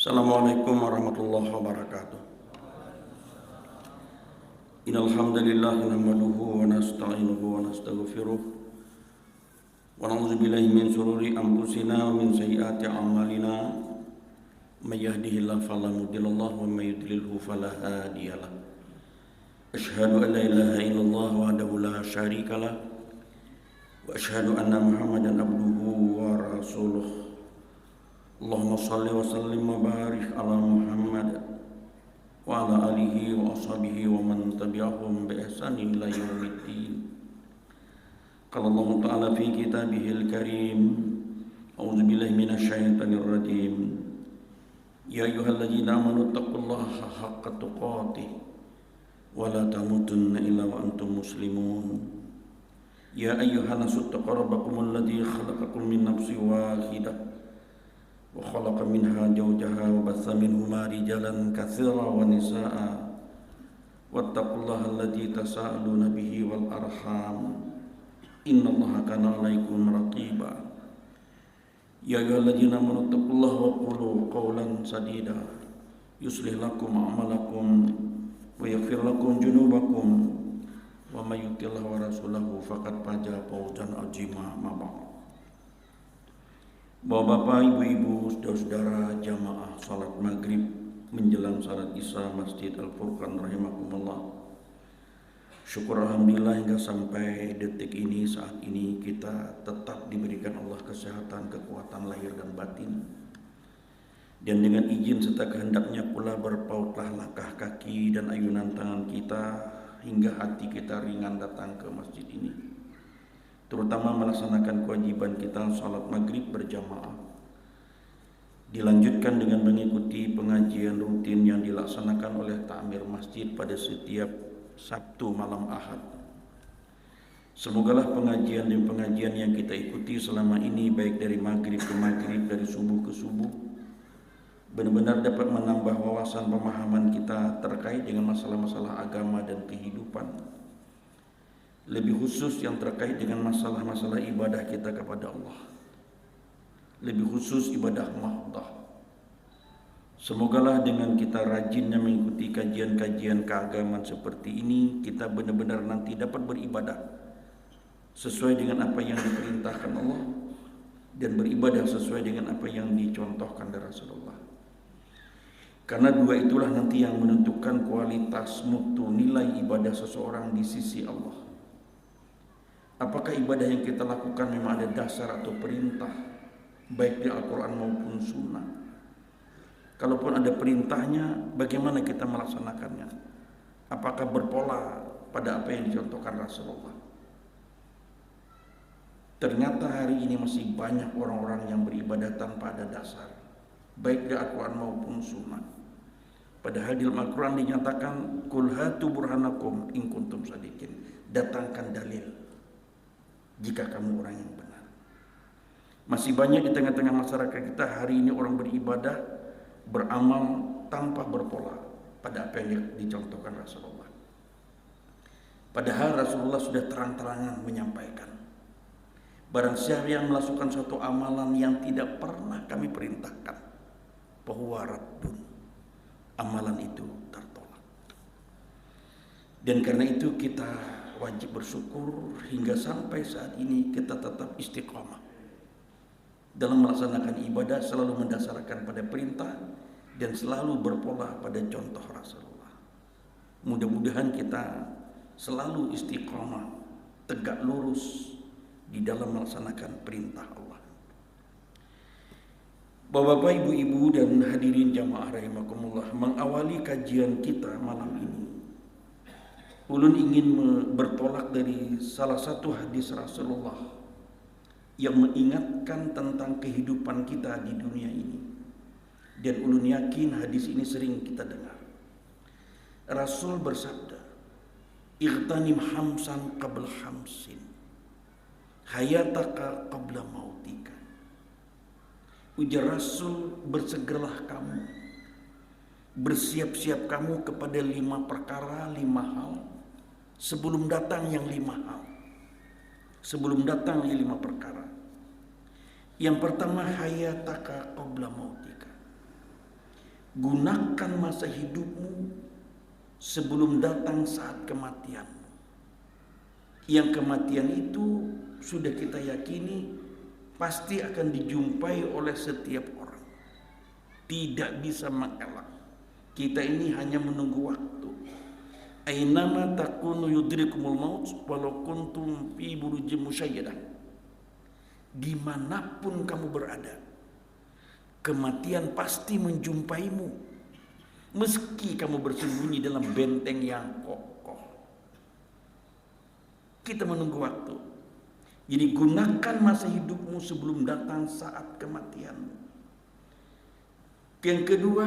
Assalamualaikum warahmatullahi wabarakatuh. Innal hamdalillah nahmaduhu wa nasta'inuhu wa nastaghfiruh wa na'udzu billahi min shururi anfusina wa min sayyiati a'malina. May yahdihillahu fala mudilla lahu wa may yudlilhu fala hadiya lahu. Asyhadu an la ilaha illallah wahdahu la syarika lah wa asyhadu anna Muhammadan abduhu wa rasuluh. Allahumma salli wa sallim wa barik ala Muhammad wa ala alihi wa ashabihi wa man tabi'ahum bi ihsanin ila yaumiddin. Qala Allah Ta'ala fi kitabihil karim, a'udzu billahi minasy syaithanir rajim. Ya ayyuhalladzina amanu taqullaha haqqa tuqatih wa la tamutunna illa wa antum muslimun. Ya ayyuhan nasu taqu rabbakumul ladzi khalaqakum min nafsin wahidah wa khalaqa minha zawjaha wa batha minhuma rijalan katsiran wa nisaa'a wattaqullaha alladzi tasaaluna bihi wal arham innallaha kana 'alaikum raqiba. Ya ayyuhalladzina amanu taqullaha wa qulu qawlan sadida yuslih lakum a'malakum wa yaghfir lakum dzunubakum wa may yuti'illah wa rasulahu faqad faza fawzan 'azima. Ma ba'd. Bapak-bapak, ibu-ibu, saudara-saudara jamaah salat maghrib menjelang salat isya Masjid Al-Furqan rahimakumullah. Syukur alhamdulillah hingga sampai detik ini, saat ini kita tetap diberikan Allah kesehatan, kekuatan lahir dan batin. Dan dengan izin serta kehendaknya pula berpautlah langkah kaki dan ayunan tangan kita hingga hati kita ringan datang ke masjid ini, terutama melaksanakan kewajiban kita salat maghrib berjamaah. Dilanjutkan dengan mengikuti pengajian rutin yang dilaksanakan oleh takmir masjid pada setiap Sabtu malam Ahad. Semogalah pengajian dan pengajian yang kita ikuti selama ini, baik dari maghrib ke maghrib, dari subuh ke subuh, benar-benar dapat menambah wawasan pemahaman kita terkait dengan masalah-masalah agama dan kehidupan, lebih khusus yang terkait dengan masalah-masalah ibadah kita kepada Allah, lebih khusus ibadah mahdah. Semogalah dengan kita rajinnya mengikuti kajian-kajian keagamaan seperti ini, kita benar-benar nanti dapat beribadah sesuai dengan apa yang diperintahkan Allah dan beribadah sesuai dengan apa yang dicontohkan dari Rasulullah. Karena dua itulah nanti yang menentukan kualitas mutu nilai ibadah seseorang di sisi Allah. Apakah ibadah yang kita lakukan memang ada dasar atau perintah, baik di Al-Quran maupun Sunnah? Kalaupun ada perintahnya, bagaimana kita melaksanakannya? Apakah berpola pada apa yang dicontohkan Rasulullah? Ternyata hari ini masih banyak orang-orang yang beribadah tanpa ada dasar, baik di Al-Quran maupun Sunnah. Padahal di Al-Quran dinyatakan, Qul hatu burhanakum in kuntum shadiqin, datangkan dalil jika kamu orang yang benar. Masih banyak di tengah-tengah masyarakat kita hari ini orang beribadah, beramal tanpa berpola pada apa yang dicontohkan Rasulullah. Padahal Rasulullah sudah terang-terangan menyampaikan, barang siapa yang melakukan suatu amalan yang tidak pernah kami perintahkan, fahuwa raddun, amalan itu tertolak. Dan karena itu kita wajib bersyukur hingga sampai saat ini kita tetap istiqamah dalam melaksanakan ibadah, selalu mendasarkan pada perintah dan selalu berpola pada contoh Rasulullah. Mudah-mudahan kita selalu istiqamah, tegak lurus di dalam melaksanakan perintah Allah. Bapak-bapak, ibu-ibu dan hadirin jamaah rahimakumullah, mengawali kajian kita malam ini, ulun ingin bertolak dari salah satu hadis Rasulullah yang mengingatkan tentang kehidupan kita di dunia ini. Dan ulun yakin hadis ini sering kita dengar. Rasul bersabda, "Ightanim hamsan qabla hamsin, hayataka qabla mautika." Ujar Rasul, bersegeralah kamu, bersiap-siap kamu kepada 5 perkara, 5 hal, sebelum datang yang 5 hal, sebelum datang yang 5 perkara. Yang pertama, hayataka qabla mautika, Gunakan masa hidupmu sebelum datang saat kematianmu. Yang kematian itu sudah kita yakini pasti akan dijumpai oleh setiap orang. Tidak bisa mengelak. Kita ini hanya menunggu waktu. Ainama takunu yudrikumul maut walau kuntum fi burujim musyayyadah. Dimanapun kamu berada, kematian pasti menjumpaimu, meski kamu bersembunyi dalam benteng yang kokoh. Kita menunggu waktu. Jadi gunakan masa hidupmu sebelum datang saat kematianmu. Yang kedua,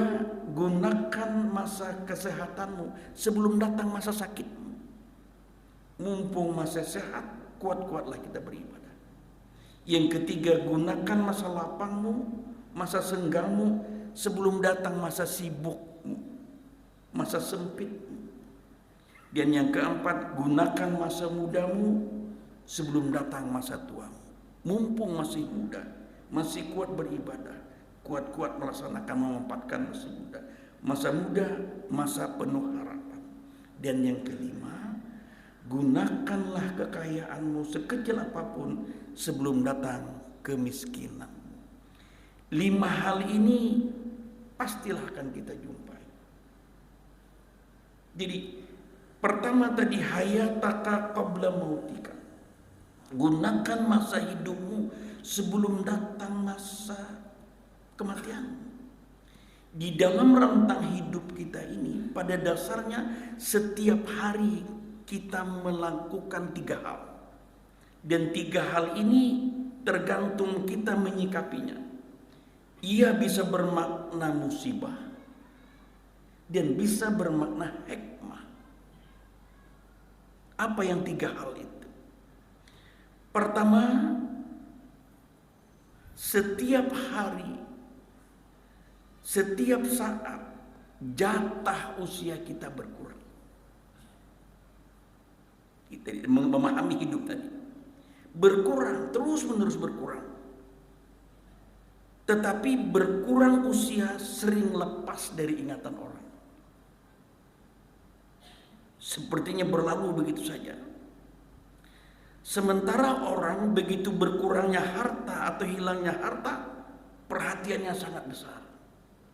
gunakan masa kesehatanmu sebelum datang masa sakitmu. Mumpung masih sehat, kuat-kuatlah kita beribadah. Yang ketiga, gunakan masa lapangmu, masa senggangmu sebelum datang masa sibukmu, masa sempitmu. Dan yang keempat, gunakan masa mudamu sebelum datang masa tuamu. Mumpung masih muda, masih kuat beribadah, kuat-kuat melaksanakan memanfaatkan masa muda. Masa muda, masa penuh harapan. Dan yang kelima, gunakanlah kekayaanmu sekecil apapun sebelum datang kemiskinan. 5 hal ini pastilah akan kita jumpai. Jadi pertama tadi, hayataka qabla mautika. Gunakan masa hidupmu sebelum datang masa kematian. Di dalam rentang hidup kita ini, pada dasarnya setiap hari kita melakukan 3 hal. Dan 3 hal ini tergantung kita menyikapinya. Ia bisa bermakna musibah dan bisa bermakna hikmah. Apa yang 3 hal itu? Pertama, setiap hari, setiap saat jatah usia kita berkurang. Kita memahami hidup tadi. Berkurang, terus menerus berkurang. Tetapi berkurang usia sering lepas dari ingatan orang. Sepertinya berlalu begitu saja. Sementara orang begitu berkurangnya harta atau hilangnya harta, perhatiannya sangat besar.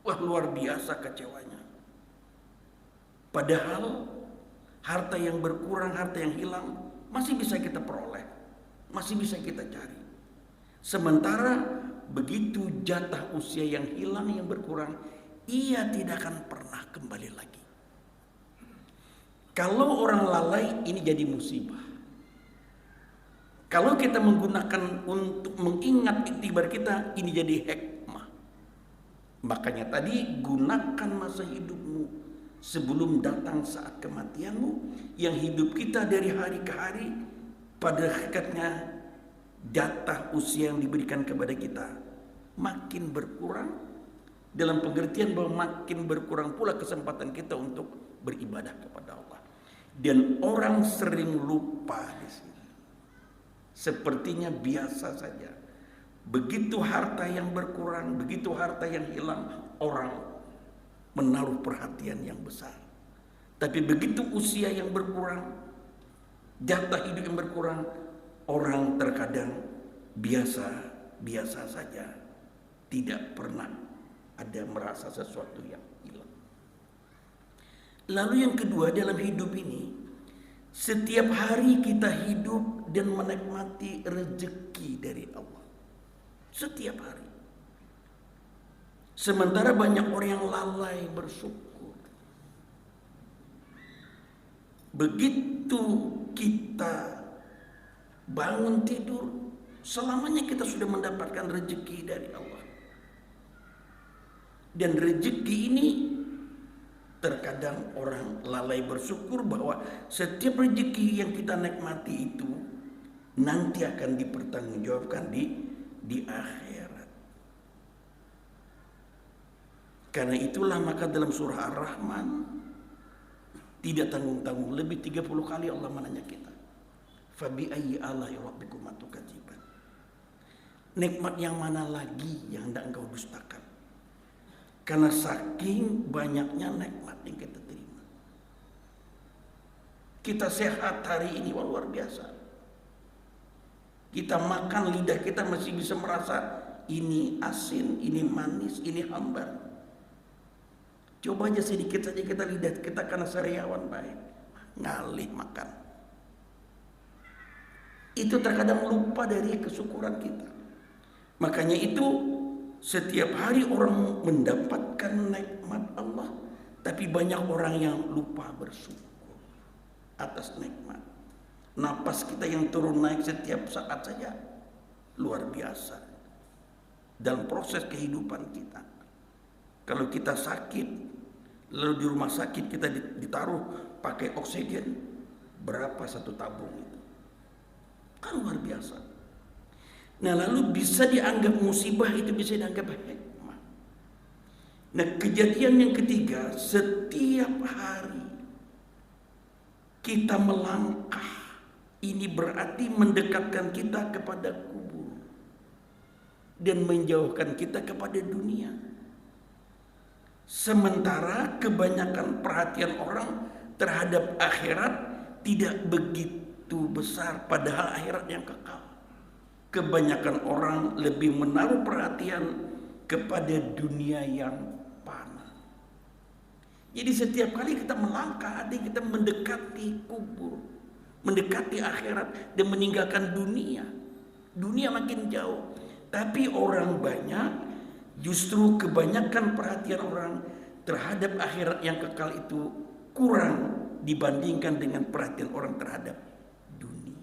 Wah, luar biasa kecewanya. Padahal harta yang berkurang, harta yang hilang masih bisa kita peroleh, masih bisa kita cari. Sementara begitu jatah usia yang hilang, yang berkurang, ia tidak akan pernah kembali lagi. Kalau orang lalai, ini jadi musibah. Kalau kita menggunakan untuk mengingat iktibar kita, ini jadi hikmah. Makanya tadi, gunakan masa hidupmu sebelum datang saat kematianmu. Yang hidup kita dari hari ke hari, pada hakikatnya jatah usia yang diberikan kepada kita makin berkurang, dalam pengertian bahwa makin berkurang pula kesempatan kita untuk beribadah kepada Allah. Dan orang sering lupa di sini. Sepertinya biasa saja. Begitu harta yang berkurang, begitu harta yang hilang, orang menaruh perhatian yang besar. Tapi begitu usia yang berkurang, jatah hidup yang berkurang, orang terkadang biasa saja, tidak pernah ada merasa sesuatu yang hilang. Lalu yang kedua, dalam hidup ini, setiap hari kita hidup dan menikmati rezeki dari Allah. Setiap hari. Sementara banyak orang yang lalai bersyukur. Begitu kita bangun tidur, selamanya kita sudah mendapatkan rezeki dari Allah. Dan rezeki ini terkadang orang lalai bersyukur bahwa setiap rezeki yang kita nikmati itu nanti akan dipertanggungjawabkan di akhirat. Karena itulah maka dalam surah Ar-Rahman tidak tanggung-tanggung, lebih 30 kali Allah menanya kita, fabi ayyi ala'i rabbikuma tukadziban. Nikmat yang mana lagi yang hendak engkau dustakan? Karena saking banyaknya nikmat yang kita terima. Kita sehat hari ini, wah, luar biasa. Kita makan, lidah kita masih bisa merasa ini asin, ini manis, ini hambar. Coba aja sedikit saja kita lidah kita karena sariawan baik, ngalih makan. Itu terkadang lupa dari kesyukuran kita. Makanya itu setiap hari orang mendapatkan nikmat Allah, tapi banyak orang yang lupa bersyukur atas nikmat. Napas kita yang turun naik setiap saat saja luar biasa dalam proses kehidupan kita. Kalau kita sakit, lalu di rumah sakit kita ditaruh pakai oksigen, berapa satu tabung itu? Kan luar biasa. Nah, lalu bisa dianggap musibah, itu bisa dianggap hikmah. Nah, kejadian yang ketiga, setiap hari kita melangkah, ini berarti mendekatkan kita kepada kubur dan menjauhkan kita kepada dunia. Sementara kebanyakan perhatian orang terhadap akhirat tidak begitu besar, padahal akhirat yang kekal. Kebanyakan orang lebih menaruh perhatian kepada dunia yang fana. Jadi setiap kali kita melangkah, artinya kita mendekati kubur, mendekati akhirat dan meninggalkan dunia. Dunia makin jauh. Tapi orang banyak, justru kebanyakan perhatian orang terhadap akhirat yang kekal itu kurang dibandingkan dengan perhatian orang terhadap dunia.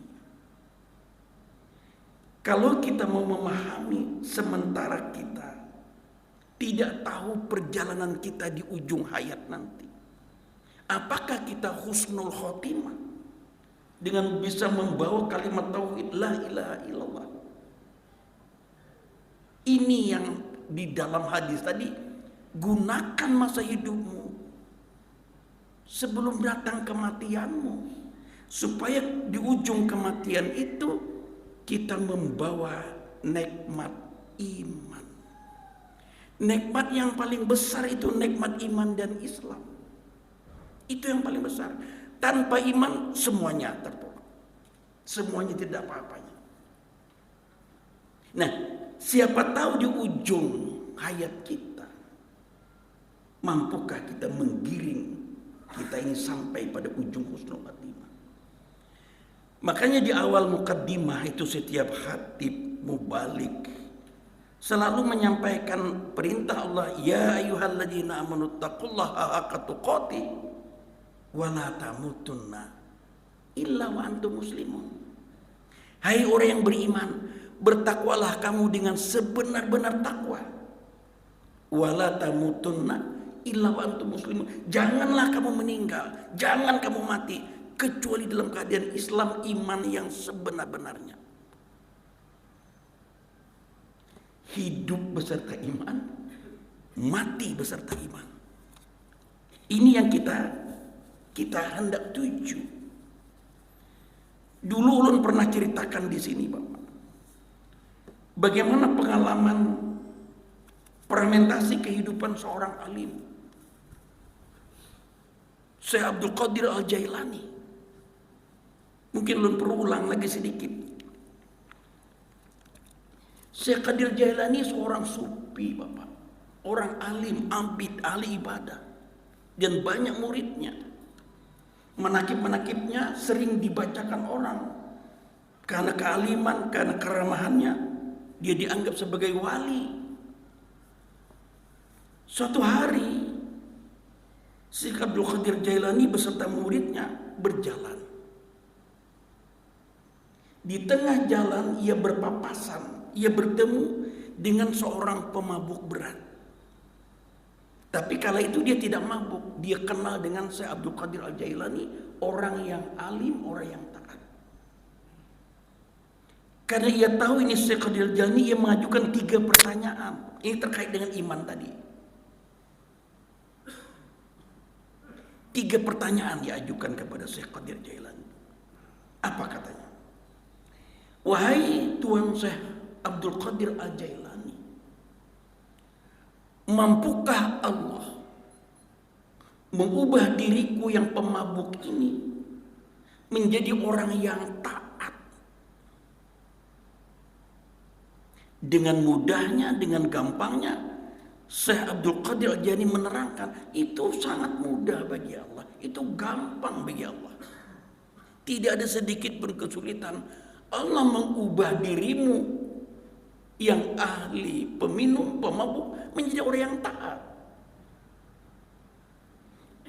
Kalau kita mau memahami sementara kita tidak tahu perjalanan kita di ujung hayat nanti, apakah kita husnul khotimah dengan bisa membawa kalimat tauhid la ilaha illallah? Ini yang di dalam hadis tadi, gunakan masa hidupmu sebelum datang kematianmu, supaya di ujung kematian itu kita membawa nikmat iman. Nikmat yang paling besar itu nikmat iman dan Islam. Itu yang paling besar. Tanpa iman semuanya tertolak. Semuanya tidak apa-apanya. Nah, siapa tahu di ujung hayat kita, mampukah kita menggiring kita ini sampai pada ujung husnul khatimah. Makanya di awal mukaddimah itu setiap khatib mubalik selalu menyampaikan perintah Allah, ya ayyuhalladzina amanu taqullaha haqqa tuqatih wa la tamutunna illa wa antum muslimun. Hai orang yang beriman, bertakwalah kamu dengan sebenar-benar takwa. Wa la tamutunna illa wa antum muslimun. Janganlah kamu meninggal, jangan kamu mati kecuali dalam keadaan Islam, iman yang sebenar-benarnya. Hidup beserta iman, mati beserta iman. Ini yang kita hendak tuju. Dulu ulun pernah ceritakan di sini, Bapak, bagaimana pengalaman fermentasi kehidupan seorang alim, Syekh Abdul Qadir Al-Jailani. Mungkin ulun perlu ulang lagi sedikit. Syekh Qadir Jailani seorang sufi, Bapak, orang alim, abid, ahli ibadah, dan banyak muridnya. Manakib-manakibnya sering dibacakan orang karena kealiman, karena keramahannya. Dia dianggap sebagai wali. Suatu hari Syekh Abdul Qadir Jailani beserta muridnya berjalan. Di tengah jalan ia berpapasan, ia bertemu dengan seorang pemabuk berat. Tapi kala itu dia tidak mabuk, dia kenal dengan Syekh Abdul Qadir Al-Jailani, orang yang alim, orang yang taat. Karena ia tahu ini Syekh Qadir Al-Jailani, ia mengajukan 3 pertanyaan. Ini terkait dengan iman tadi. 3 pertanyaan diajukan kepada Syekh Qadir Jailani. Apa katanya? Wahai Tuan Syekh Abdul Qadir Al-Jailani, Mampukah Allah mengubah diriku yang pemabuk ini menjadi orang yang taat? Dengan mudahnya, dengan gampangnya, Syekh Abdul Qadir Al-Jailani menerangkan, itu sangat mudah bagi Allah, itu gampang bagi Allah. Tidak ada sedikit pun kesulitan. Allah mengubah dirimu yang ahli peminum, pemabuk menjadi orang yang taat.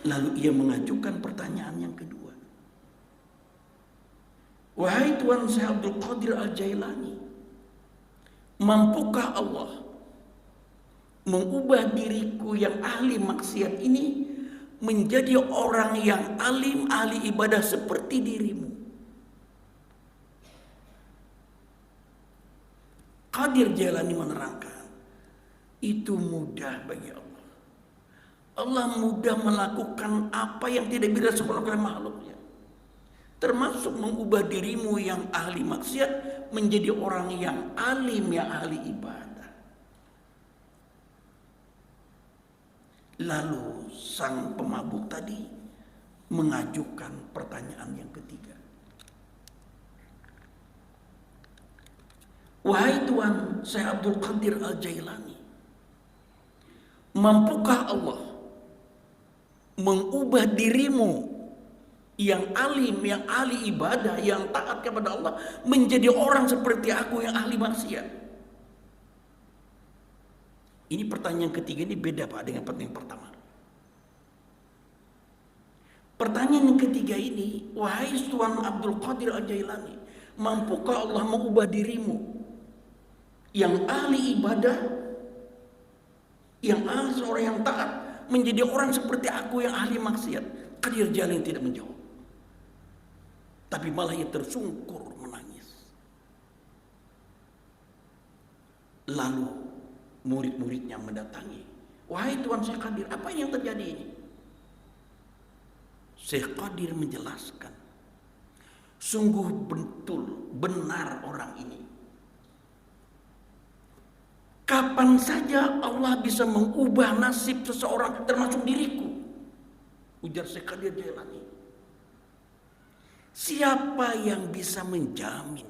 Lalu ia mengajukan pertanyaan yang kedua. Wahai Tuhan Syekh Abdul Qadir Al-Jailani, mampukah Allah mengubah diriku yang ahli maksiat ini menjadi orang yang alim, ahli ibadah seperti dirimu? Qadir Jailani menerangkan, itu mudah bagi Allah. Allah mudah melakukan apa yang tidak bisa dilakukan oleh makhluknya, termasuk mengubah dirimu yang ahli maksiat menjadi orang yang alim, yang ahli ibadah. Lalu sang pemabuk tadi mengajukan pertanyaan yang ketiga. Wahai Tuhan Syekh Abdul Qadir Al-Jailani, mampukah Allah mengubah dirimu yang alim, yang ahli ibadah, yang taat kepada Allah menjadi orang seperti aku yang ahli maksiat? Ini pertanyaan ketiga ini beda Pak dengan pertanyaan pertama. Pertanyaan yang ketiga ini, wahai Tuhan Abdul Qadir Al-Jailani, mampukah Allah mengubah dirimu yang ahli ibadah, yang ahli seorang yang taat menjadi orang seperti aku yang ahli maksiat? Qadir Jailani tidak menjawab, tapi malah ia tersungkur menangis. Lalu murid-muridnya mendatangi, wahai Tuhan Syekh Qadir, apa yang terjadi ini? Syekh Qadir menjelaskan, sungguh betul benar orang ini. Kapan saja Allah bisa mengubah nasib seseorang, termasuk diriku, ujar Syekh Qadir Jailani. Siapa yang bisa menjamin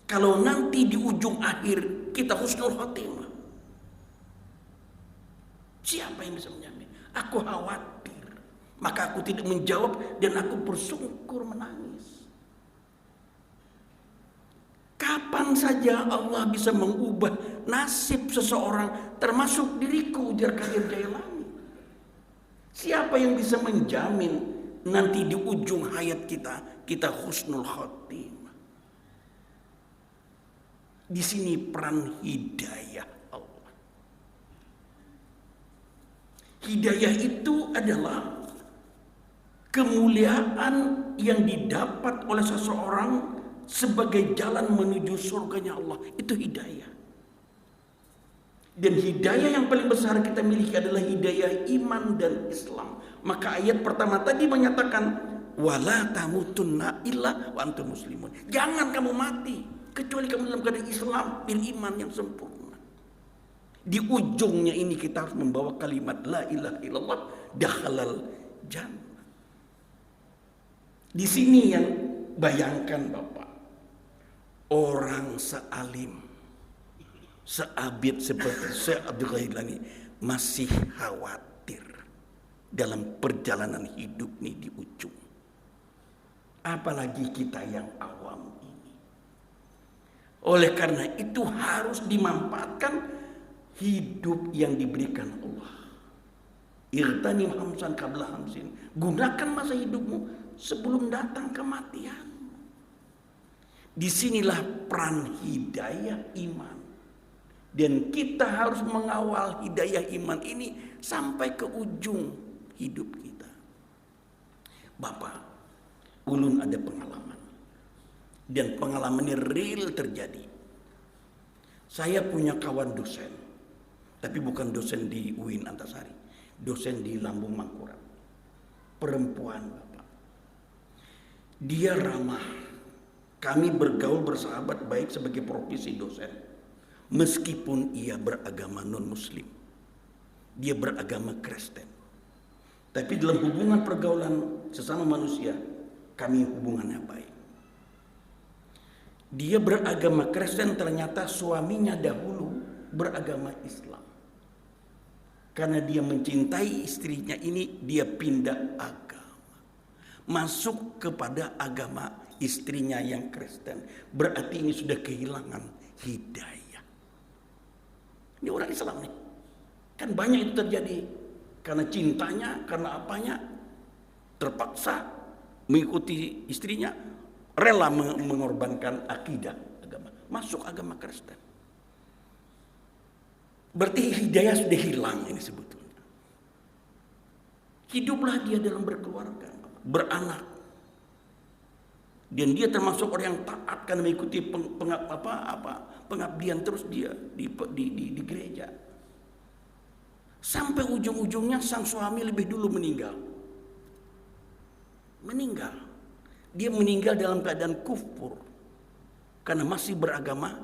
kalau nanti di ujung akhir kita husnul khotimah? Siapa yang bisa menjamin? Aku khawatir, maka aku tidak menjawab dan aku bersungkur menangis. Kapan saja Allah bisa mengubah nasib seseorang, termasuk diriku, ujar Qadir Jailani. Siapa yang bisa menjamin nanti di ujung hayat kita husnul khotimah? Di sini peran hidayah Allah. Hidayah itu adalah kemuliaan yang didapat oleh seseorang sebagai jalan menuju surganya Allah. Itu hidayah. Dan hidayah yang paling besar kita miliki adalah hidayah iman dan Islam. Maka ayat pertama tadi menyatakan, wala tamutunna illa wa antum muslimun. Jangan kamu mati kecuali kamu dalam keadaan Islam dan iman yang sempurna. Di ujungnya ini kita harus membawa kalimat la ilaha illallah, dakhalal jannah. Di sini yang bayangkan Bapak, orang sealim, seabid seperti Syekh Abdul Qadir Jailani masih khawatir dalam perjalanan hidup ini di ujung. Apalagi kita yang awam ini. Oleh karena itu harus dimanfaatkan hidup yang diberikan Allah. Irtanim hamsan qabla hamsin. Gunakan masa hidupmu sebelum datang kematian. Disinilah peran hidayah iman. Dan kita harus mengawal hidayah iman ini sampai ke ujung hidup kita. Bapak, ulun ada pengalaman. Dan pengalaman ini real terjadi. Saya punya kawan dosen. Tapi bukan dosen di UIN Antasari. Dosen di Lambung Mangkurat. Perempuan Bapak. Dia ramah. Kami bergaul bersahabat baik sebagai profesi dosen. meskipun ia beragama non-muslim, dia beragama Kristen. Tapi dalam hubungan pergaulan sesama manusia, kami hubungannya baik. Dia beragama Kristen, ternyata suaminya dahulu beragama Islam. Karena dia mencintai istrinya ini, dia pindah agama, masuk kepada agama istrinya yang Kristen. Berarti ini sudah kehilangan hidayah. Ini orang Islam nih. Kan banyak itu terjadi karena cintanya, karena apanya, terpaksa mengikuti istrinya, rela mengorbankan akidah agama, masuk agama Kristen. Berarti hidayah sudah hilang ini sebetulnya. Hiduplah dia dalam berkeluarga, beranak, dan dia termasuk orang yang taat karena mengikuti pengabdian terus dia di gereja. Sampai ujung-ujungnya sang suami lebih dulu meninggal. Dia meninggal dalam keadaan kufur karena masih beragama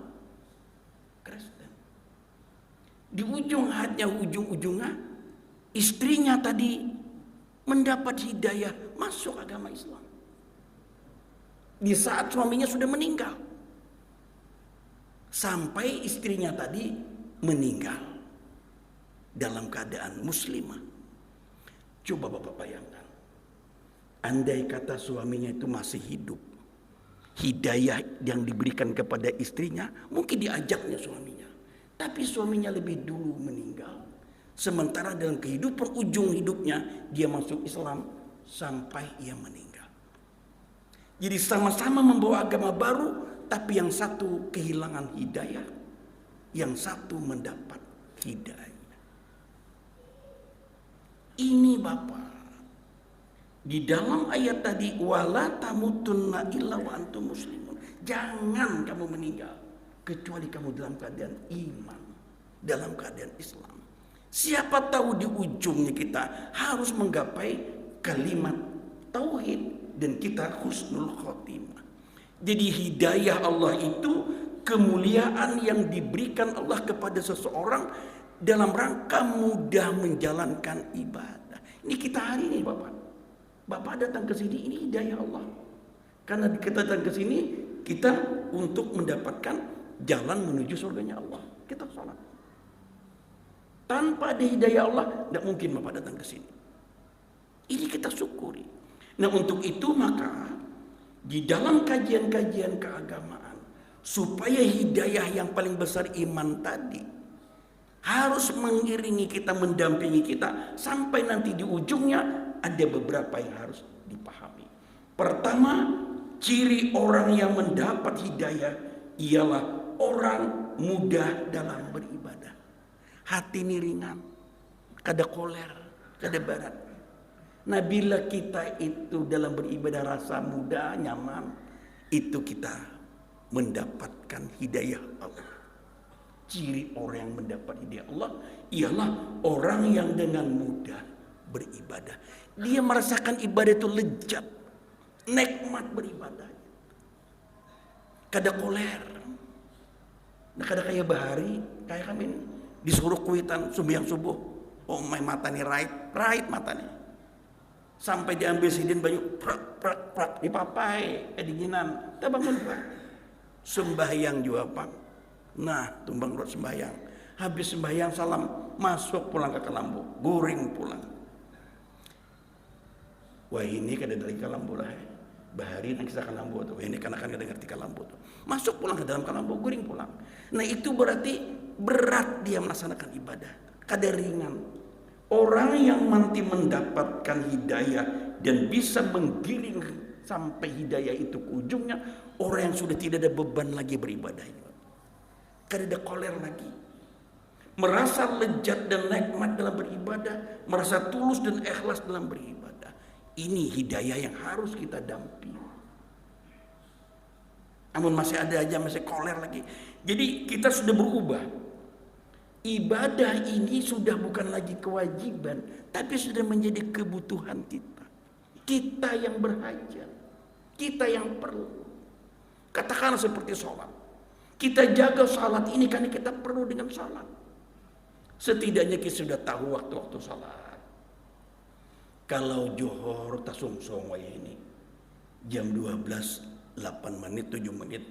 Kristen. Di ujung-ujungnya istrinya tadi mendapat hidayah masuk agama Islam. Di saat suaminya sudah meninggal. Sampai istrinya tadi meninggal dalam keadaan muslimah. Coba Bapak bayangkan, andai kata suaminya itu masih hidup, hidayah yang diberikan kepada istrinya mungkin diajaknya suaminya, tapi suaminya lebih dulu meninggal. Sementara dalam kehidupan ujung hidupnya dia masuk Islam sampai ia meninggal. Jadi sama-sama membawa agama baru, tapi yang satu kehilangan hidayah, yang satu mendapat hidayah. Ini Bapak, di dalam ayat tadi, wala tamutunna illa wa antum muslimun. Jangan kamu meninggal kecuali kamu dalam keadaan iman, dalam keadaan Islam. Siapa tahu di ujungnya kita harus menggapai kalimat tauhid dan kita husnul khotimah. Jadi hidayah Allah itu kemuliaan yang diberikan Allah kepada seseorang dalam rangka mudah menjalankan ibadah. Ini kita hari ini Bapak. Bapak datang ke sini, ini hidayah Allah. Karena kita datang ke sini, kita untuk mendapatkan jalan menuju surganya Allah. Kita sholat. Tanpa ada hidayah Allah, tidak mungkin Bapak datang ke sini. Ini kita syukuri. Nah untuk itu maka di dalam kajian-kajian keagamaan, supaya hidayah yang paling besar iman tadi harus mengiringi kita, mendampingi kita sampai nanti di ujungnya, ada beberapa yang harus dipahami. Pertama, ciri orang yang mendapat hidayah ialah orang mudah dalam beribadah. Hati ini ringan, kada koler, kada berat. Nah bila kita itu dalam beribadah rasa mudah, nyaman, itu kita mendapatkan hidayah Allah. Ciri orang yang mendapat hidayah Allah ialah orang yang dengan mudah beribadah. Dia merasakan ibadah itu lezat, nikmat beribadah. Kada koler. Nah kada kayak bahari, kayak kami disuruh kuitan sembahyang subuh. Oh my mata nih right mata nih. Sampai diambil sidin baju prak dipapai kedinginan. Kita bangun Pak. Sembahyang juga Pak. Nah, tumbang buat sembahyang. Habis sembahyang salam, masuk pulang ke Kalambo, guring pulang. Wah ini kada dari Kalambo lah. Bahari nak kisah Kalambo tuh. Ini kan-kan kada ngerti Kalambo tuh. Masuk pulang ke dalam Kalambo, guring pulang. Nah itu berarti berat dia melaksanakan ibadah. Kada ringan. Orang yang nanti mendapatkan hidayah dan bisa menggiring sampai hidayah itu ke ujungnya, orang yang sudah tidak ada beban lagi beribadah. Kada ada koler lagi. Merasa lezat dan nikmat dalam beribadah, merasa tulus dan ikhlas dalam beribadah. Ini hidayah yang harus kita dampingi. Namun masih ada aja, masih koler lagi. Jadi kita sudah berubah. Ibadah ini sudah bukan lagi kewajiban, tapi sudah menjadi kebutuhan kita. Kita yang berhajat, kita yang perlu. Katakanlah seperti sholat. Kita jaga salat ini karena kita perlu dengan salat. Setidaknya kita sudah tahu waktu-waktu salat. Kalau johor tasungsong ini jam 12 8 menit 7 menit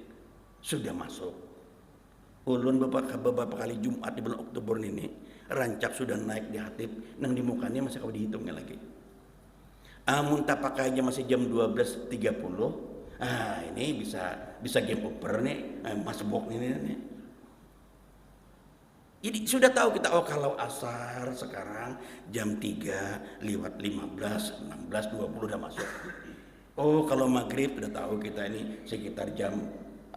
sudah masuk. Ulun beberapa kali Jumat di bulan Oktober ini rancak sudah naik di hatib nang di mukanya masih kau dihitungnya lagi. Amun tak pakainya masih jam 12.30. Ini bisa game over nih, masbok ini. Jadi sudah tahu kita, kalau asar sekarang jam 3 lewat 15, 16, 20 udah masuk. Kalau maghrib udah tahu kita ini sekitar jam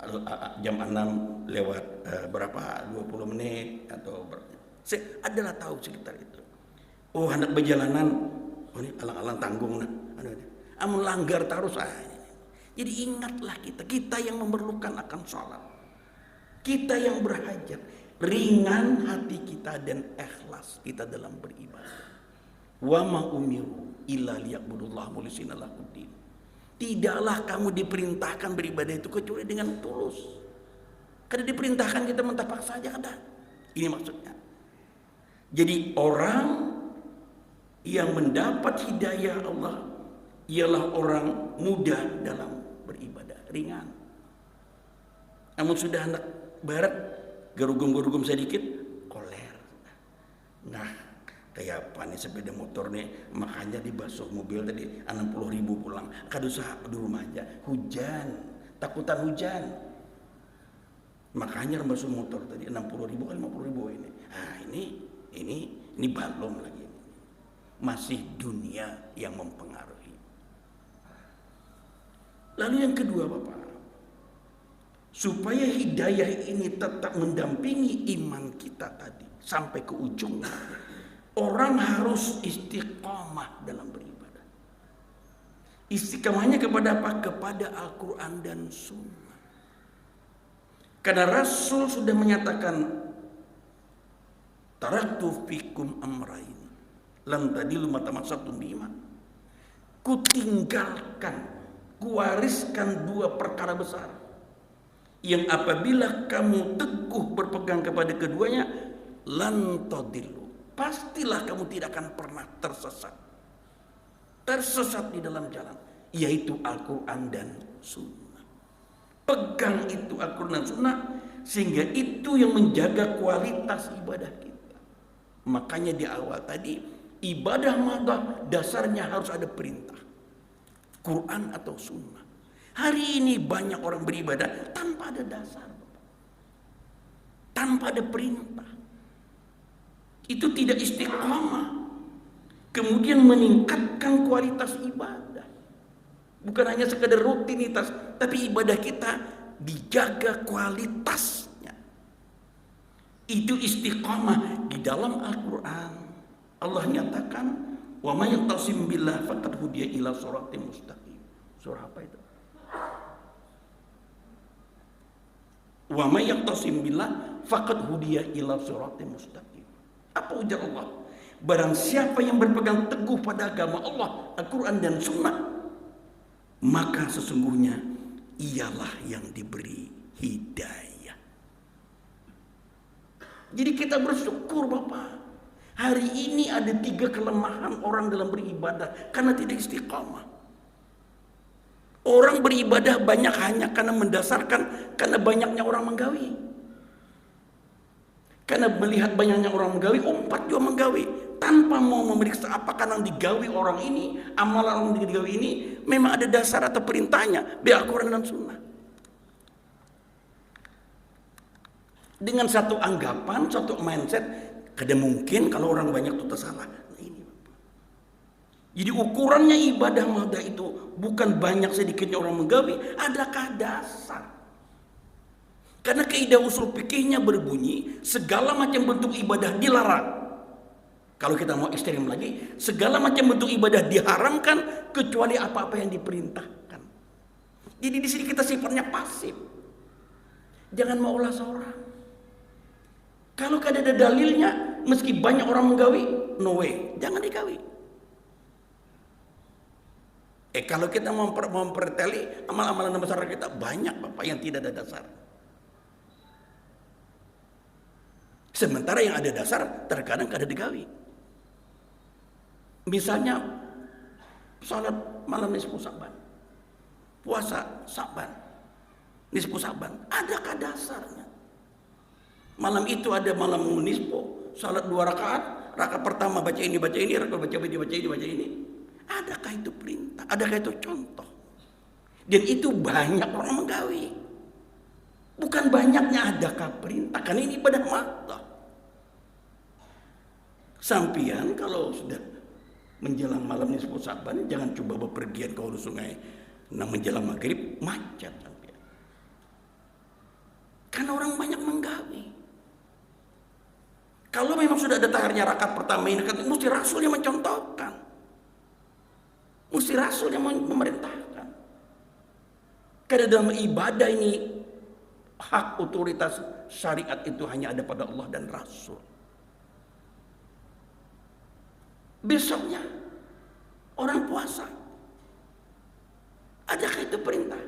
6 lewat berapa 20 menit atau adalah tahu sekitar itu. Hendak berjalanan, ini alang-alang tanggung nah. Amun langgar terus Jadi ingatlah kita yang memerlukan akan sholat. Kita yang berhajat, ringan hati kita dan ikhlas kita dalam beribadah. Wa ma umiru illa liya'budullaha mukhlishina lahuddin. Tidaklah kamu diperintahkan beribadah itu kecuali dengan tulus. Kada diperintahkan kita mentapak saja kada. Ini maksudnya. Jadi orang yang mendapat hidayah Allah ialah orang mudah dalam beribadah, ringan. Namun sudah anak barat gerugum sedikit koler. Nah, kayak apa nih sepeda motor nih, makanya dibasuh mobil tadi 60.000 pulang. Kadusa di rumah aja, hujan, takutan hujan. Makanya basuh motor tadi 60.000 kan 50.000 ini. Ini belum lagi. Masih dunia yang mempengaruhi. Lalu yang kedua Bapak, supaya hidayah ini tetap mendampingi iman kita tadi sampai ke ujungnya, orang harus istiqamah dalam beribadah. Istiqamahnya kepada apa? Kepada Al-Quran dan Sunnah. Karena Rasul sudah menyatakan, taraktu fikum amrain lan tadilu ma tamassaktum bihima. Kuwariskan dua perkara besar yang apabila kamu teguh berpegang kepada keduanya, lan tadillu, pastilah kamu tidak akan pernah tersesat di dalam jalan, yaitu Al-Quran dan Sunnah. Pegang itu Al-Quran dan Sunnah, sehingga itu yang menjaga kualitas ibadah kita. Makanya di awal tadi, ibadah maka dasarnya harus ada perintah, Quran atau Sunnah. Hari ini banyak orang beribadah tanpa ada dasar, tanpa ada perintah. Itu tidak istiqamah. Kemudian meningkatkan kualitas ibadah. Bukan hanya sekedar rutinitas, tapi ibadah kita dijaga kualitasnya. Itu istiqamah. Di dalam Al-Quran Allah nyatakan, wa may ya'tasim billah faqad hudiya ila shiratim mustaqim. Surah apa itu? Wa may ya'tasim billah faqad hudiya ila shiratim mustaqim. Apa ujar Allah? Barang siapa yang berpegang teguh pada agama Allah, Al-Quran dan Sunnah, maka sesungguhnya ialah yang diberi hidayah. Jadi kita bersyukur Bapak. Hari ini ada 3 kelemahan orang dalam beribadah karena tidak istiqamah. Orang beribadah banyak hanya karena karena banyaknya orang menggawi. Karena melihat banyaknya orang menggawi, umpat juga menggawi. Tanpa mau memeriksa apakah yang digawi orang ini, amalan orang digawi ini memang ada dasar atau perintahnya di Al-Quran dan Sunnah. Dengan satu anggapan, satu mindset, kada mungkin kalau orang banyak itu tersalah. Nah, ini Bapak. Jadi ukurannya ibadah mada itu bukan banyak sedikitnya orang menggawi, adakah dasar? Karena kaidah usul fikihnya berbunyi, segala macam bentuk ibadah dilarang. Kalau kita mau ekstrem lagi, segala macam bentuk ibadah diharamkan kecuali apa-apa yang diperintahkan. Jadi di sini kita sifatnya pasif. Jangan mau ulas orang. Kalau kada ada dalilnya, meski banyak orang menggawi, no way, jangan digawi. Kalau kita memperteli amal-amalan masyarakat kita banyak Bapak yang tidak ada dasar. Sementara yang ada dasar terkadang kada digawi. Misalnya salat malam nisfu Sa'ban, puasa Sa'ban, nisfu Sa'ban, adakah dasarnya? Malam itu ada malam nisfu, salat 2 rakaat, rakaat pertama baca ini, rakaat baca ini. Adakah itu perintah? Adakah itu contoh? Dan itu banyak orang menggawi. Bukan banyaknya adakah perintah, karena ini ibadah mata. Sampian kalau sudah menjelang malam nisfu Sa'ban, jangan coba bepergian ke hulu sungai. Nah, menjelang maghrib macet sampian. Karena orang banyak menggawi. Kalau memang sudah ada taharnya rakaat pertama ini, mesti Rasul yang mencontohkan. Mesti Rasul yang memerintahkan. Karena dalam ibadah ini hak otoritas syariat itu hanya ada pada Allah dan Rasul. Besoknya orang puasa, adakah itu perintah?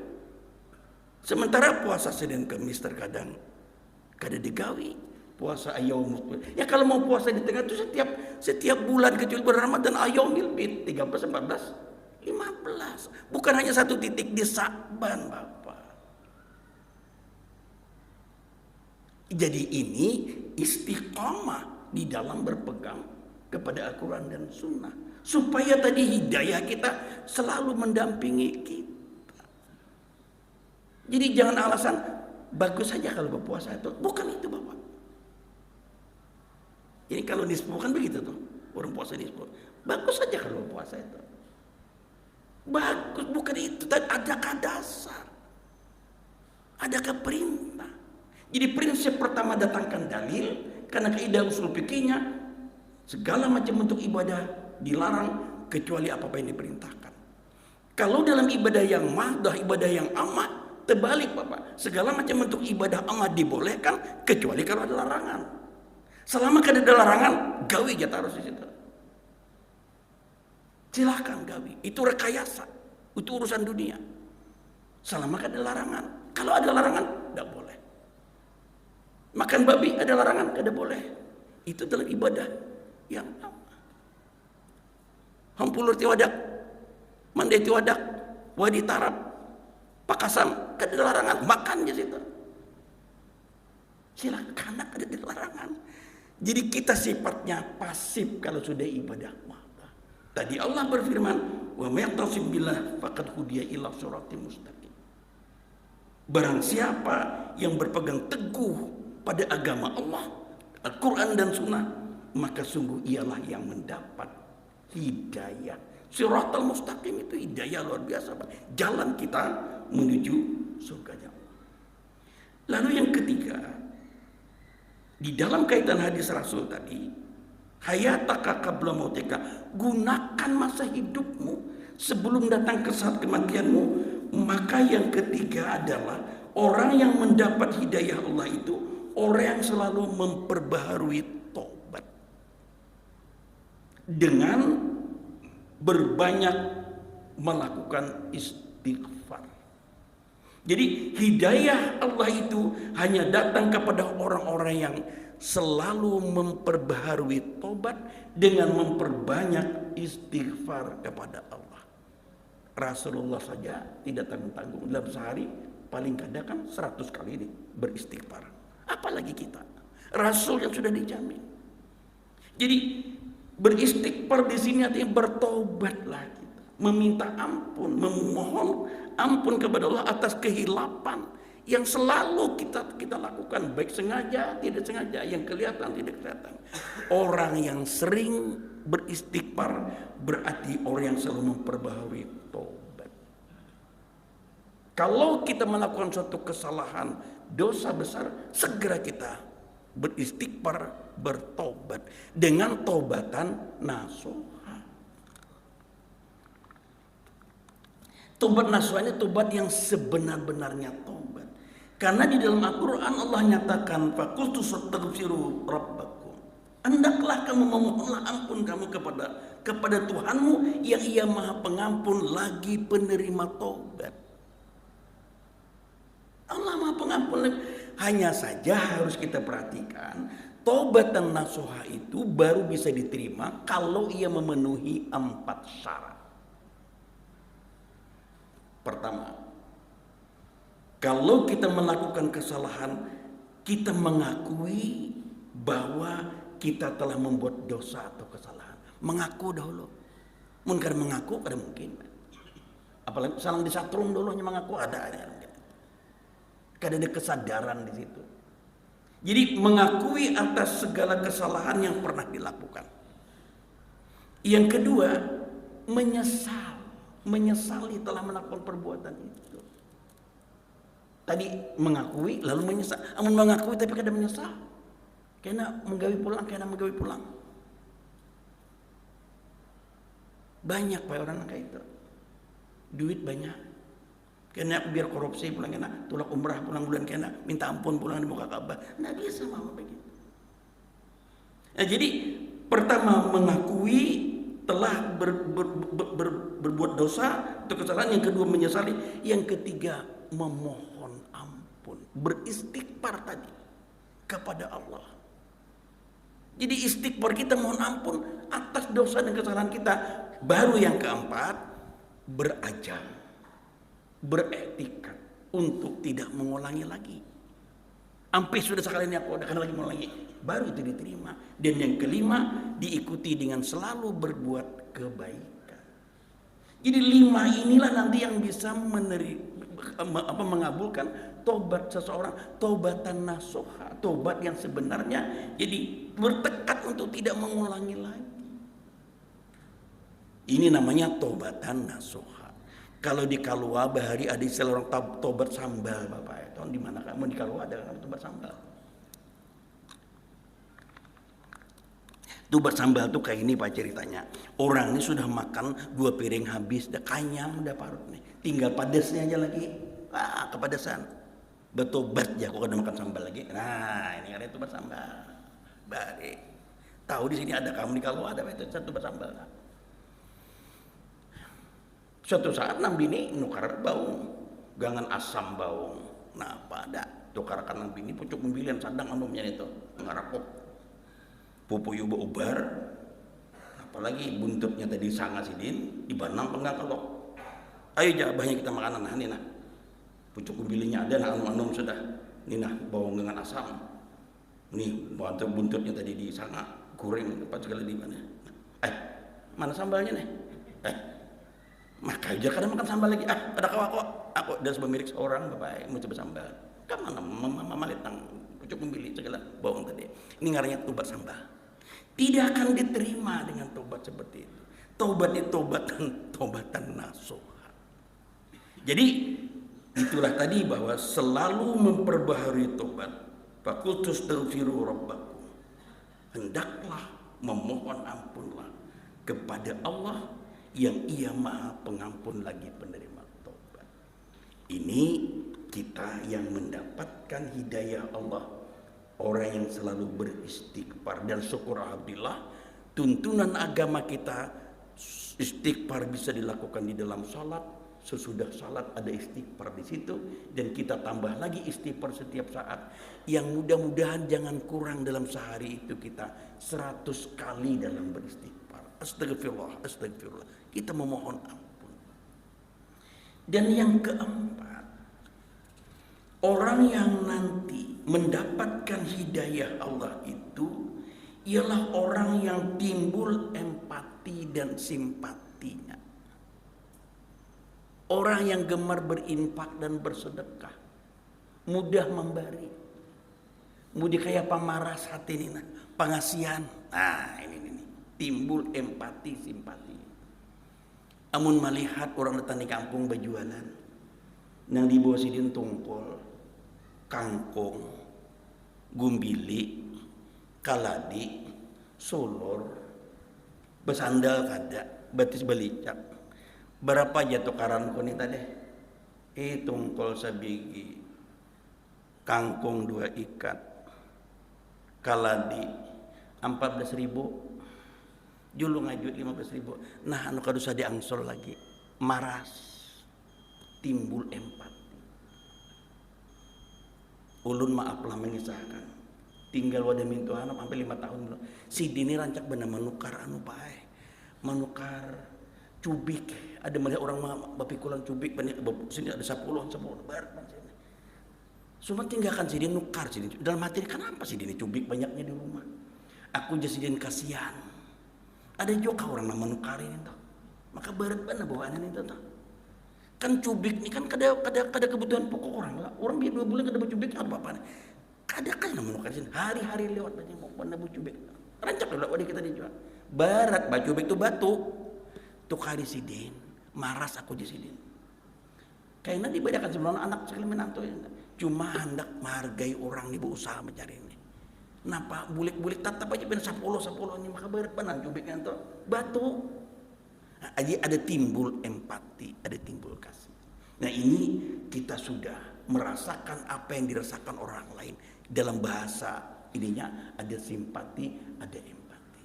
Sementara puasa Senin Kamis terkadang kada digawi. Puasa Ayyamul Bid. Ya kalau mau puasa di tengah itu setiap bulan kecuali bulan Ramadan Ayyamul Bid 13, 14, 15. Bukan hanya satu titik di Sa'ban, Bapak. Jadi ini istiqomah di dalam berpegang kepada Al-Quran dan Sunnah. Supaya tadi hidayah kita selalu mendampingi kita. Jadi jangan alasan bagus saja kalau berpuasa itu. Bukan itu, Bapak. Ini kalau nisfu kan begitu tuh. Orang puasa nisfu. Bagus saja kalau berpuasa itu. Bagus, bukan itu. Adakah dasar? Adakah perintah? Jadi prinsip pertama datangkan dalil. Karena kaidah usul fikihnya, segala macam bentuk ibadah dilarang kecuali apa yang diperintahkan. Kalau dalam ibadah yang mahdah, ibadah yang amat, terbalik Bapak. Segala macam bentuk ibadah amat dibolehkan kecuali kalau ada larangan. Selama kada ada larangan, gawi aja taruh di situ. Silahkan gawi. Itu rekayasa. Itu urusan dunia. Selama kada ada larangan. Kalau ada larangan, tidak boleh. Makan babi ada larangan, kada boleh. Itu adalah ibadah yang hampulur tiwadak, mandai tiwadak, wadi tarap, pakasam, kada ada larangan, makan di situ. Silakan, ada larangan. Jadi kita sifatnya pasif kalau sudah ibadah mata. Tadi Allah berfirman, wa may ya'tasim billah faqad hudiya ila siratal mustaqim. Barang siapa yang berpegang teguh pada agama Allah, Al-Quran dan Sunnah, maka sungguh ialah yang mendapat hidayah. Siratal mustaqim itu hidayah luar biasa, Pak. Jalan kita menuju surganya Allah. Lalu yang ketiga, di dalam kaitan hadis Rasul tadi, hayataka qabla mautika, gunakan masa hidupmu sebelum datang ke saat kematianmu. Maka yang ketiga adalah orang yang mendapat hidayah Allah itu orang yang selalu memperbaharui taubat dengan berbanyak melakukan istighfar. Jadi hidayah Allah itu hanya datang kepada orang-orang yang selalu memperbaharui tobat dengan memperbanyak istighfar kepada Allah. Rasulullah saja tidak tanggung-tanggung, dalam sehari paling kadang kan 100 kali ini beristighfar. Apalagi kita, Rasul yang sudah dijamin. Jadi beristighfar di sini artinya bertobatlah kita, meminta ampun, memohon ampun kepada Allah atas kehilapan yang selalu kita lakukan, baik sengaja tidak sengaja, yang kelihatan tidak kelihatan. Orang yang sering beristighfar berarti orang yang selalu memperbaharui taubat. Kalau kita melakukan suatu kesalahan, dosa besar, segera kita beristighfar, bertobat dengan taubatan nasuha. Tobat nasuha ini tobat yang sebenar-benarnya tobat. Karena di dalam Al-Quran Allah nyatakan, faqultu astaghfiru rabbakum. Hendaklah kamu memohonlah ampun kamu kepada Tuhanmu yang Ia Maha Pengampun lagi penerima taubat. Allah Maha Pengampun. Hanya saja harus kita perhatikan, taubatan nasuha itu baru bisa diterima kalau ia memenuhi 4 syarat. Pertama, kalau kita melakukan kesalahan, kita mengakui bahwa kita telah membuat dosa atau kesalahan. Mengaku dahulu. Mungkin mengaku ada mungkin. Apalagi saling disatrum dulu hanya mengaku ada. Karena ada kesadaran di situ. Jadi mengakui atas segala kesalahan yang pernah dilakukan. Yang kedua, menyesal. Menyesali telah melakukan perbuatan itu. Tadi mengakui lalu menyesal. Amun mengakui tapi kadang menyesal. Kena menggawi pulang. Banyak Pak orang kayak itu. Duit banyak. Kena biar korupsi pulang kena, tulak umrah pulang bulan kena, minta ampun pulang di muka Ka'bah. Nggak bisa mama begitu. Nah, jadi pertama mengakui telah berbuat dosa atau kesalahan, yang kedua menyesali, yang ketiga memohon ampun, beristighfar tadi kepada Allah. Jadi istighfar kita mohon ampun atas dosa dan kesalahan kita. Baru yang keempat, berazam, beretikat untuk tidak mengulangi lagi. Sampai sudah sekali ini aku akan lagi mengulangi, baru itu diterima. Dan yang kelima, diikuti dengan selalu berbuat kebaikan. Jadi 5 inilah nanti yang bisa mengabulkan tobat seseorang, taubatan nasuha, tobat yang sebenarnya. Jadi bertekad untuk tidak mengulangi lagi. Ini namanya taubatan nasuha. Kalau di Kalua bahari ada istilah orang tobat sambal, Bapak. Tahun di mana kamu di Kalua ada tobat sambal? Tobat sambal tuh kayak ini Pak ceritanya. Orang ini sudah makan 2 piring habis, udah kanyang, udah parut nih. Tinggal padasnya aja lagi. Kepedesan. Betobat ya, kok udah makan sambal lagi. Nah, ini ada tobat sambal. Baik. Tahu di sini ada kamu di Kalua ada itu tobat sambal. Suatu saat nang bini nukar baung, gangan asam baung. Nah, pada tukar kanan bini pucuk membilian sadang anumnya itu ngarapok. Pupu yuba ubar. Apalagi buntutnya tadi sanga sidin, dibanam penggak kelok. Ayo jabahnya kita makanan nah ini nah. Pucuk membilinya ada nah anum sudah. Ini nah baung gangan asam. Nih buntutnya tadi di sanga goreng apa segala di mana. Mana sambalnya nih? Maka aja kadang makan sambal lagi. Ada aku dan pemilik seorang Bapak mau coba sambal. Kan mana malitang pucuk membeli segala bawang tadi. Ini ngarannya tobat sambal. Tidak akan diterima dengan tobat seperti itu. Tobat itu tobatan nasuha. Jadi itulah tadi bahwa selalu memperbaharui tobat. Fakultus taghfiru rabbakum. Hendaklah memohon ampunlah kepada Allah yang ia maha pengampun lagi penerima tobat. Ini kita yang mendapatkan hidayah Allah, orang yang selalu beristighfar. Dan syukur alhamdulillah tuntunan agama kita istighfar bisa dilakukan di dalam salat, sesudah salat ada istighfar di situ, dan kita tambah lagi istighfar setiap saat. Yang mudah-mudahan jangan kurang dalam sehari itu kita 100 kali dalam beristighfar. Astagfirullah, astagfirullah. Kita memohon ampun. Dan yang keempat, orang yang nanti mendapatkan hidayah Allah itu ialah orang yang timbul empati dan simpatinya. Orang yang gemar berinfak dan bersedekah, mudah memberi, mudah kayak pamaras hati ini, pengasihan. Nah ini timbul empati simpati. Amun melihat orang datang di kampung berjualan, nang di bawah sidin tungkol, kangkung, gumbili, kaladi, solor, besandal kada, batis belicak. Berapa jatuh karan ko ni tadi? Tungkol sabigi, kangkung 2 ikat, kaladi 14.000. Julung ngajut 15.000. Nah anu kadusa diangsol lagi. Maras. Timbul empati. Ulun maaflah mengisahkan. tinggal wadah mintu anak sampai 5 tahun si dini rancak bener menukar anu bae, menukar cubik. Ada melihat orang bapikulan cubik banyak, sini ada 10 barat sini. Cuma tinggalkan si dini nukar sini. Dalam hati kenapa si dini cubik banyaknya di rumah? Aku jadi si dini kasihan. Ada juga orang yang menukarin itu. Maka berat bener bawaan itu tuh. Kan cubik ini kan kada kebutuhan pokok orang lah. Orang biar 2 bulan kada cubik ada apa nih? Kada kan yang menukar sini. Hari-hari lewat banyak mau pernah cubik. Rancak dulu wadah kita dijual. Barat cubik itu batu. Tukari sidin, maras aku di sidin. Kayaknya dibedakan sebelum anak sekali menantu ya. Cuma hendak menghargai orang ibu usaha mencari ini. Napa bulik-bulik tatap aja ben 10 ini maka berat benar cubiknya itu batu. Nah, ada timbul empati, ada timbul kasih. Nah ini kita sudah merasakan apa yang dirasakan orang lain. Dalam bahasa ininya ada simpati, ada empati.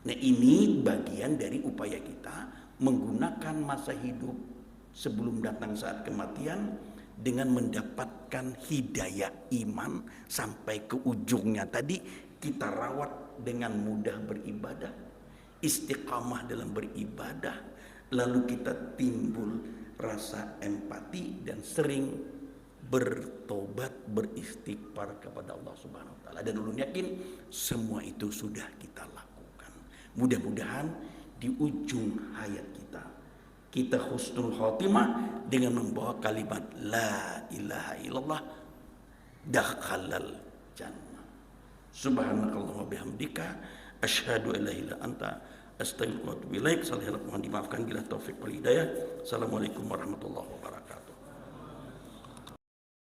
Nah ini bagian dari upaya kita menggunakan masa hidup sebelum datang saat kematian dengan mendapatkan hidayah iman sampai ke ujungnya tadi kita rawat dengan mudah beribadah, istiqamah dalam beribadah, lalu kita timbul rasa empati dan sering bertobat, beristighfar kepada Allah Subhanahu wa taala. Dan ulun yakin semua itu sudah kita lakukan. Mudah-mudahan di ujung hayat kita husnul khotimah dengan membawa kalimat la ilaha illallah dakhalal jannah. Subhanakallahumma bihamdika asyhadu an la ilaha illa anta astaghfiruka wa atubu ilaik. Mohon dimaafkan bila taufik wal hidayah. Assalamualaikum warahmatullahi wabarakatuh.